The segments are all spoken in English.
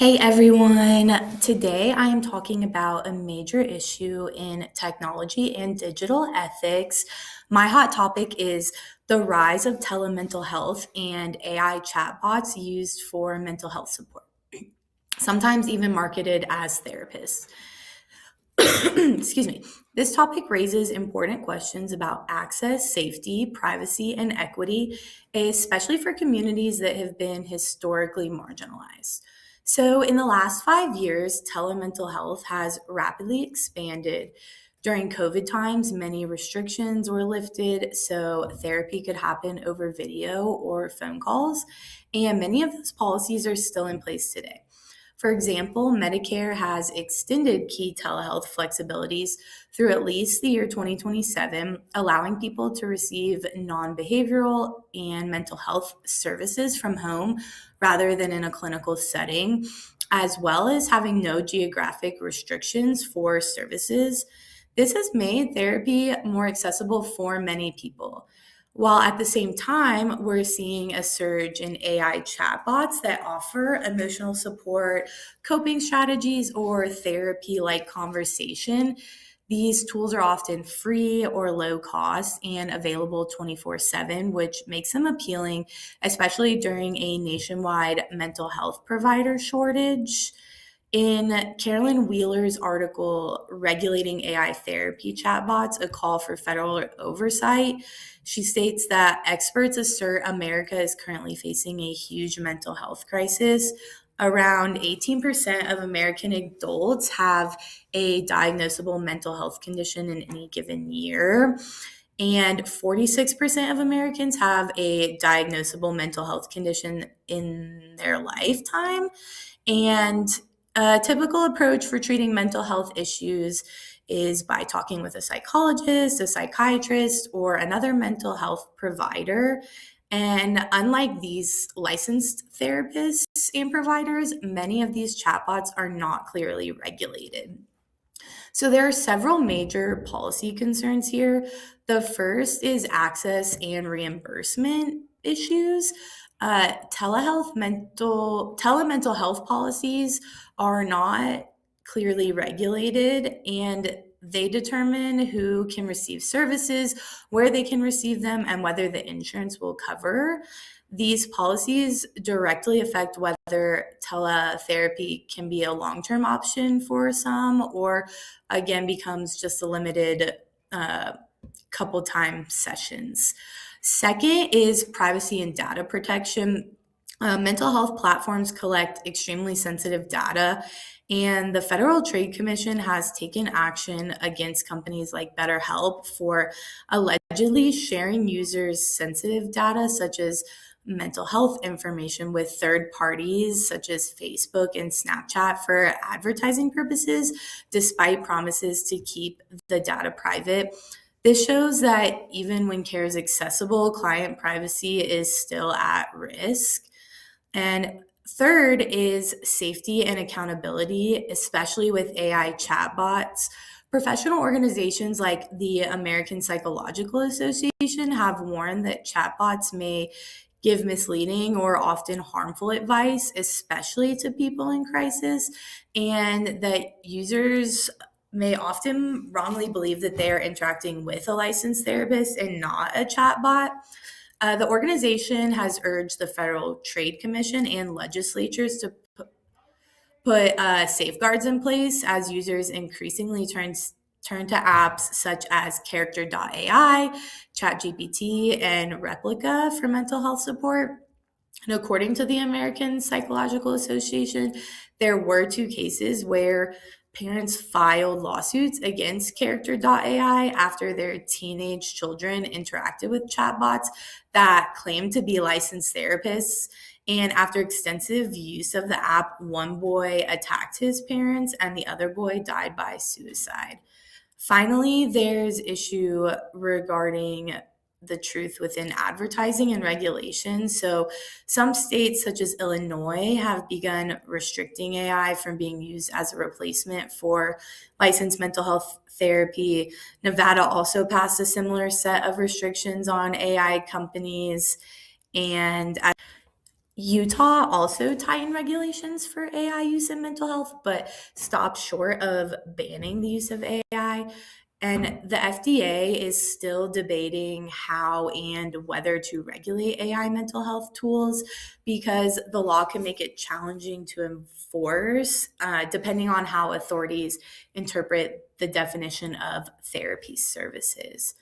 Hey everyone, today I am talking about a major issue in technology and digital ethics. My hot topic is the rise of telemental health and AI chatbots used for mental health support, sometimes even marketed as therapists. Excuse me. This topic raises important questions about access, safety, privacy, and equity, especially for communities that have been historically marginalized. So, in the last 5 years, telemental health has rapidly expanded. During COVID times, many restrictions were lifted, so therapy could happen over video or phone calls, and many of those policies are still in place today. For example, Medicare has extended key telehealth flexibilities through at least the year 2027, allowing people to receive non behavioral and mental health services from home rather than in a clinical setting, as well as having no geographic restrictions for services. This has made therapy more accessible for many people. While at the same time, we're seeing a surge in AI chatbots that offer emotional support, coping strategies, or therapy like conversation. These tools are often free or low cost and available 24/7, which makes them appealing, especially during a nationwide mental health provider shortage. In Carolyn Wheeler's article, Regulating AI Therapy Chatbots, a call for federal oversight, she states that experts assert America is currently facing a huge mental health crisis. Around 18% of American adults have a diagnosable mental health condition in any given year, and 46% of Americans have a diagnosable mental health condition in their lifetime. And a typical approach for treating mental health issues is by talking with a psychologist, a psychiatrist, or another mental health provider. And unlike these licensed therapists and providers, many of these chatbots are not clearly regulated. So there are several major policy concerns here. The first is access and reimbursement issues. Telemental health policies are not clearly regulated, and they determine who can receive services, where they can receive them, and whether the insurance will cover. These policies directly affect whether teletherapy can be a long-term option for some, or again becomes just a limited couple time sessions. Second is privacy and data protection. Mental health platforms collect extremely sensitive data, and the Federal Trade Commission has taken action against companies like BetterHelp for allegedly sharing users' sensitive data, such as mental health information, with third parties such as Facebook and Snapchat for advertising purposes, despite promises to keep the data private. This shows that even when care is accessible, client privacy is still at risk. And third is safety and accountability, especially with AI chatbots. Professional organizations like the American Psychological Association have warned that chatbots may give misleading or often harmful advice, especially to people in crisis, and that users may often wrongly believe that they are interacting with a licensed therapist and not a chatbot. The organization has urged the Federal Trade Commission and legislatures to put safeguards in place as users increasingly turn to apps such as Character.ai, ChatGPT, and Replica for mental health support. And according to the American Psychological Association, there were two cases where parents filed lawsuits against Character.ai after their teenage children interacted with chatbots that claimed to be licensed therapists. And after extensive use of the app, one boy attacked his parents and the other boy died by suicide. Finally, there's issue regarding the truth within advertising and regulation. So, some states, such as Illinois, have begun restricting AI from being used as a replacement for licensed mental health therapy. Nevada also passed a similar set of restrictions on AI companies. And Utah also tightened regulations for AI use in mental health, but stopped short of banning the use of AI. And the FDA is still debating how and whether to regulate AI mental health tools because the law can make it challenging to enforce, depending on how authorities interpret the definition of therapy services.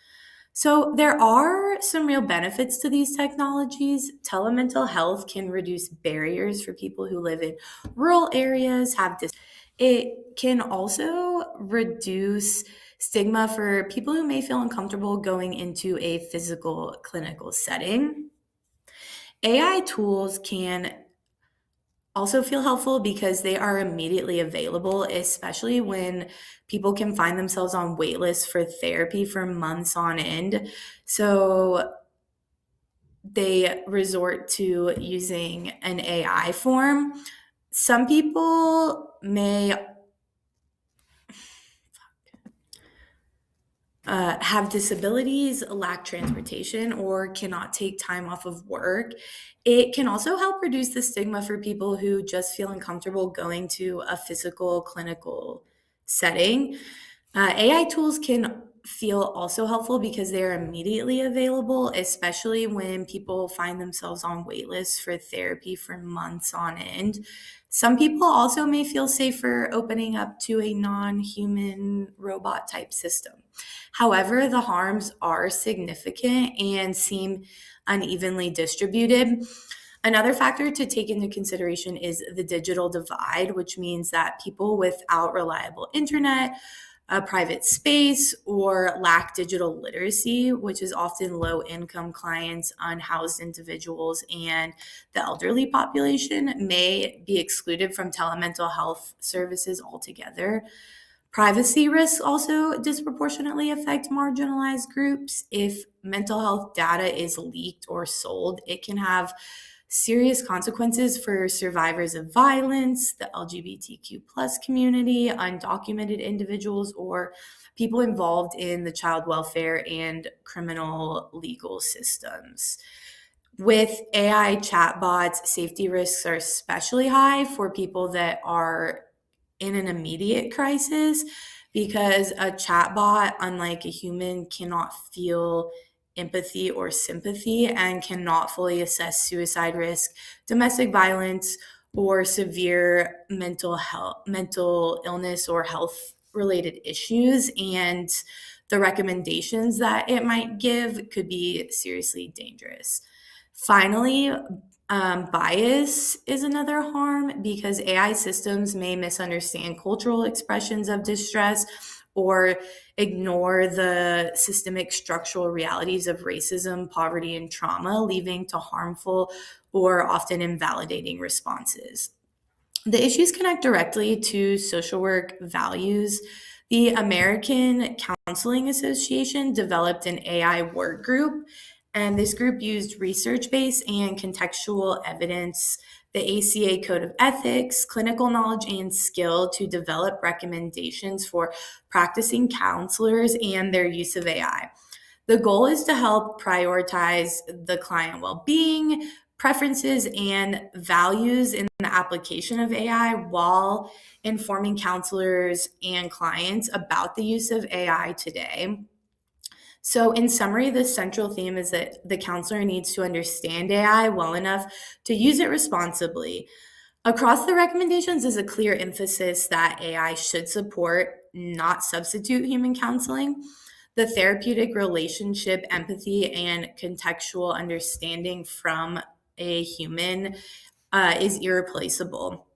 So, there are some real benefits to these technologies. Telemental health can reduce barriers for people who live in rural areas, it can also reduce stigma for people who may feel uncomfortable going into a physical clinical setting. AI tools can also feel helpful because they are immediately available, especially when people can find themselves on wait lists for therapy for months on end. So they resort to using an AI form. Some people may have disabilities, lack transportation, or cannot take time off of work. It can also help reduce the stigma for people who just feel uncomfortable going to a physical clinical setting. AI tools can feel also helpful because they're immediately available, especially when people find themselves on wait lists for therapy for months on end. Some people also may feel safer opening up to a non human robot type system. However, the harms are significant and seem unevenly distributed. Another factor to take into consideration is the digital divide, which means that people without reliable internet, a private space, or lack digital literacy, which is often low income clients, unhoused individuals, and the elderly population, may be excluded from telemental health services altogether. Privacy risks also disproportionately affect marginalized groups. If mental health data is leaked or sold, it can have serious consequences for survivors of violence, the LGBTQ plus community, undocumented individuals, or people involved in the child welfare and criminal legal systems. With AI chatbots, safety risks are especially high for people that are in an immediate crisis because a chatbot, unlike a human, cannot feel empathy or sympathy and cannot fully assess suicide risk, domestic violence, or severe mental illness or health related issues. And the recommendations that it might give could be seriously dangerous. Finally, bias is another harm because AI systems may misunderstand cultural expressions of distress or ignore the systemic structural realities of racism, poverty, and trauma, leading to harmful or often invalidating responses. The issues connect directly to social work values. The American Counseling Association developed an AI work group, and this group used research based and contextual evidence, the ACA Code of Ethics, clinical knowledge, and skill to develop recommendations for practicing counselors and their use of AI. The goal is to help prioritize the client well being, preferences, and values in the application of AI while informing counselors and clients about the use of AI today. So, in summary, the central theme is that the counselor needs to understand AI well enough to use it responsibly. Across the recommendations is a clear emphasis that AI should support, not substitute human counseling. The therapeutic relationship, empathy, and contextual understanding from a human is irreplaceable.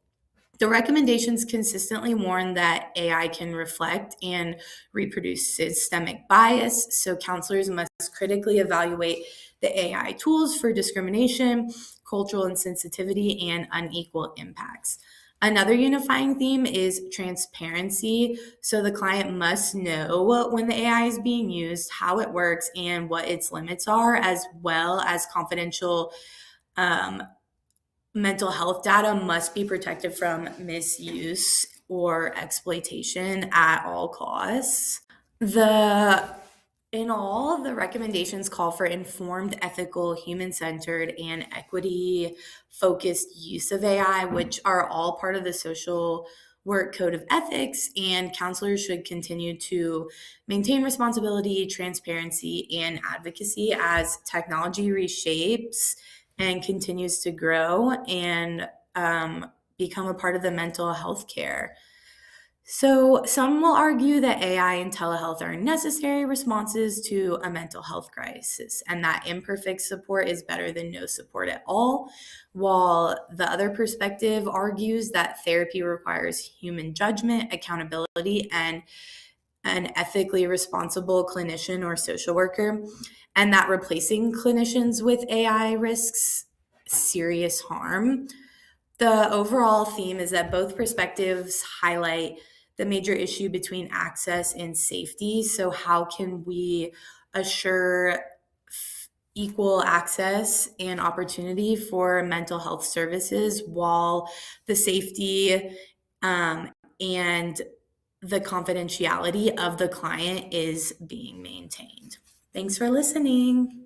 The recommendations consistently warn that AI can reflect and reproduce systemic bias, so counselors must critically evaluate the AI tools for discrimination, cultural insensitivity, and unequal impacts. Another unifying theme is transparency. So the client must know when the AI is being used, how it works, and what its limits are, as well as confidential um, mental health data must be protected from misuse or exploitation at all costs. The In all, the recommendations call for informed, ethical, human centered, and equity focused use of AI, which are all part of the social work code of ethics. And counselors should continue to maintain responsibility, transparency, and advocacy as technology reshapes and continues to grow and become a part of the mental health care. So, some will argue that AI and telehealth are necessary responses to a mental health crisis, and that imperfect support is better than no support at all. While the other perspective argues that therapy requires human judgment, accountability, and an ethically responsible clinician or social worker, and that replacing clinicians with AI risks serious harm. The overall theme is that both perspectives highlight the major issue between access and safety. So, how can we assure equal access and opportunity for mental health services while the safety and the confidentiality of the client is being maintained? Thanks for listening.